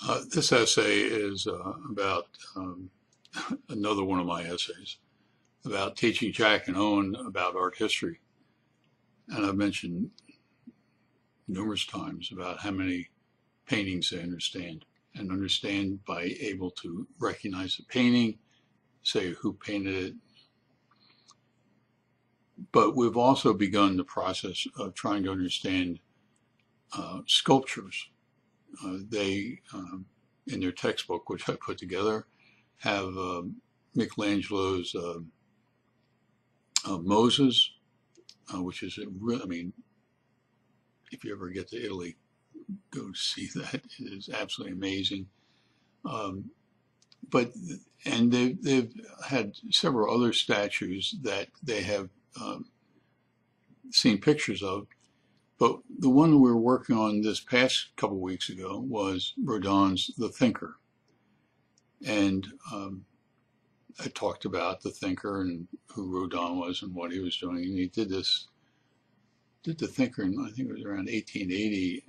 This essay is about another one of my essays about teaching Jack and Owen about art history. And I've mentioned numerous times about how many paintings they understand and understand by able to recognize the painting, say who painted it. But we've also begun the process of trying to understand sculptures. They, in their textbook, which I put together, have Michelangelo's Moses, which is a real, I mean, if you ever get to Italy, go see that. It is absolutely amazing. Um, but and they've had several other statues that they have seen pictures of. But the one we were working on this past couple of weeks ago was Rodin's The Thinker. And I talked about The Thinker and who Rodin was and what he was doing. And he did The Thinker in, I think it was around 1880.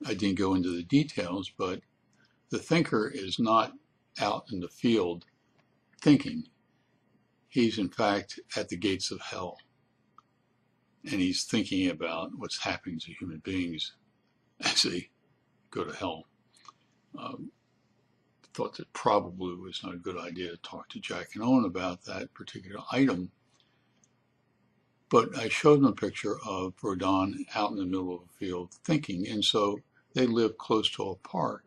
I didn't go into the details, but the thinker is not out in the field thinking. He's in fact at the gates of hell. And he's thinking about what's happening to human beings as they go to hell. Thought that probably was not a good idea to talk to Jack and Owen about that particular item. But I showed them a picture of Rodin out in the middle of a field thinking. And so they live close to a park.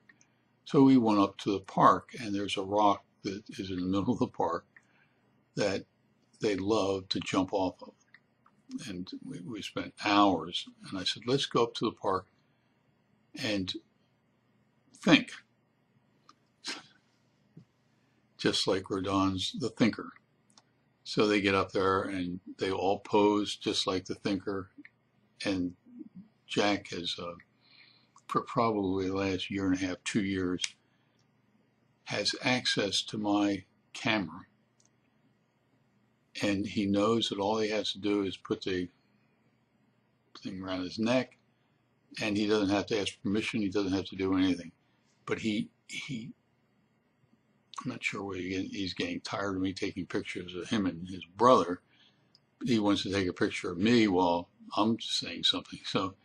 So we went up to the park, and there's a rock that is in the middle of the park that they love to jump off of. And we spent hours, and I said, let's go up to the park and think, just like Rodin's The Thinker. So they get up there, and they all pose just like the thinker, and Jack has for probably the last year and a half, 2 years, has access to my camera. And he knows that all he has to do is put the thing around his neck, and he doesn't have to ask permission. He doesn't have to do anything. But I'm not sure whether he's getting tired of me taking pictures of him and his brother. He wants to take a picture of me while I'm saying something. So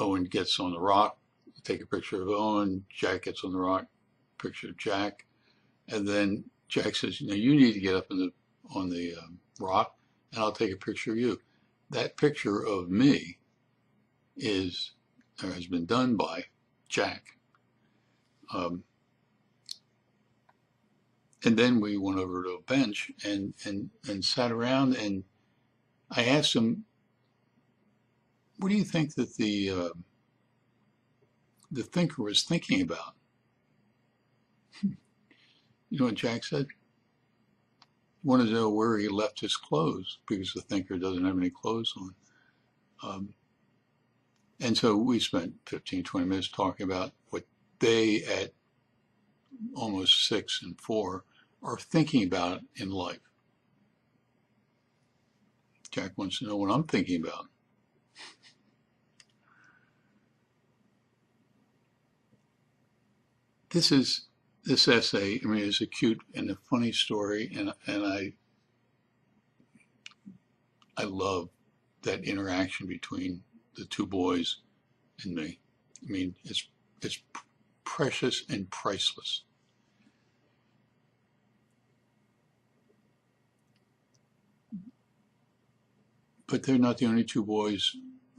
Owen gets on the rock, take a picture of Owen. Jack gets on the rock, picture of Jack. And then Jack says, you need to get up on the rock, and I'll take a picture of you. That picture of me has been done by Jack. And then we went over to a bench and sat around, and I asked him, what do you think that the thinker was thinking about? You know what Jack said? He wanted to know where he left his clothes, because the thinker doesn't have any clothes on. And so we spent 15, 20 minutes talking about what they, at almost 6 and 4, are thinking about in life. Jack wants to know what I'm thinking about. This essay, I mean, is a cute and a funny story, and I love that interaction between the two boys and me. I mean, it's precious and priceless. But they're not the only two boys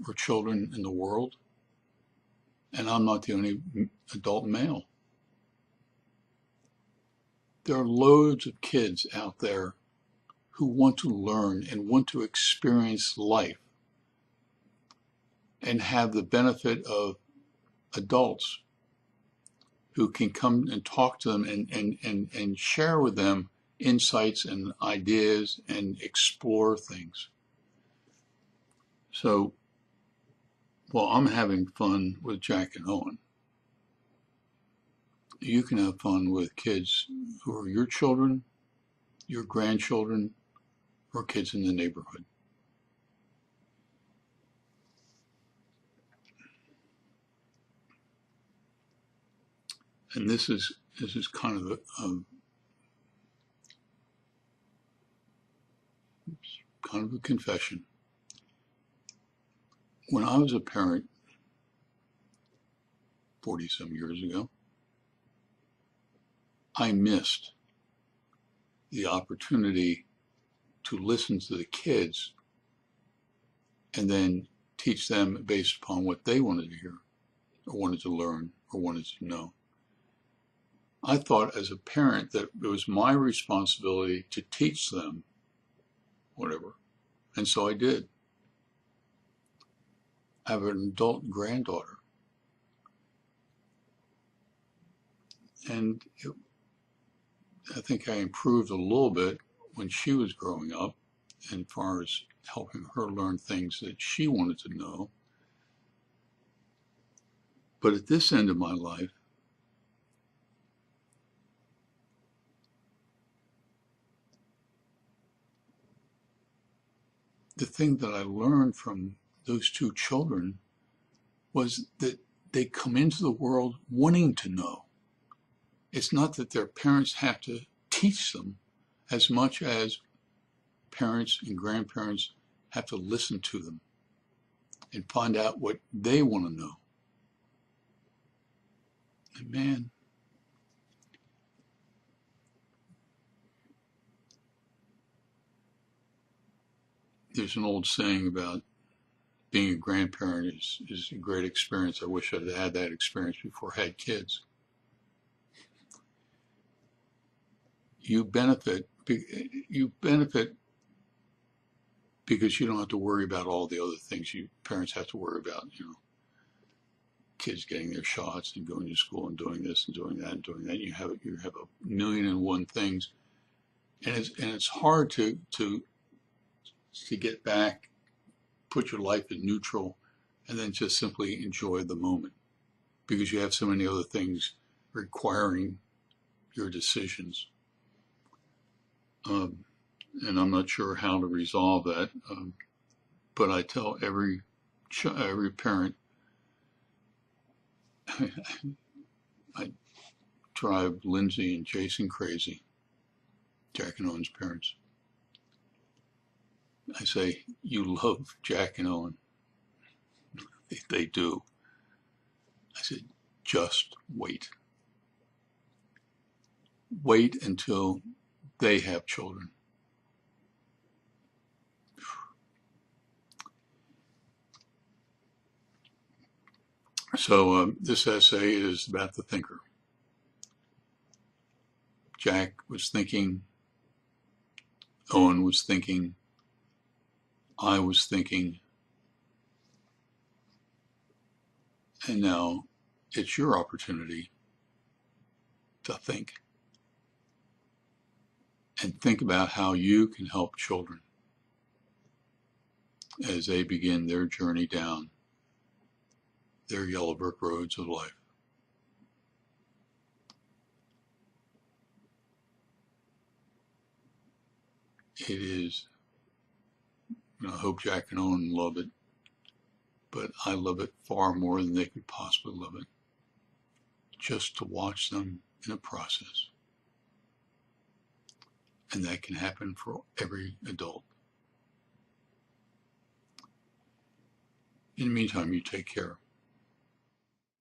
or children in the world, and I'm not the only adult male. There are loads of kids out there who want to learn and want to experience life and have the benefit of adults who can come and talk to them and share with them insights and ideas and explore things. So while I'm having fun with Jack and Owen, you can have fun with kids who are your children, your grandchildren, or kids in the neighborhood. And this is kind of a confession. When I was a parent 40 some years ago, I missed the opportunity to listen to the kids and then teach them based upon what they wanted to hear or wanted to learn or wanted to know. I thought as a parent that it was my responsibility to teach them whatever. And so I did. I have an adult granddaughter. And I think I improved a little bit when she was growing up as far as helping her learn things that she wanted to know. But at this end of my life, the thing that I learned from those two children was that they come into the world wanting to know. It's not that their parents have to teach them as much as parents and grandparents have to listen to them and find out what they want to know. And man, there's an old saying about being a grandparent is a great experience. I wish I'd had that experience before I had kids. You benefit because you don't have to worry about all the other things you parents have to worry about, kids getting their shots and going to school and doing this and doing that and doing that. You have a million and one things, and it's hard to get back, put your life in neutral, and then just simply enjoy the moment because you have so many other things requiring your decisions. And I'm not sure how to resolve that, but I tell every parent, I drive Lindsay and Jason crazy, Jack and Owen's parents. I say, you love Jack and Owen. They do. I said, just wait. Wait until they have children. So this essay is about the thinker. Jack was thinking, Owen was thinking, I was thinking, and now it's your opportunity to think. And think about how you can help children as they begin their journey down their yellow brick roads of life. It is, I hope Jack and Owen love it, but I love it far more than they could possibly love it. Just to watch them in a process. And that can happen for every adult. In the meantime, you take care.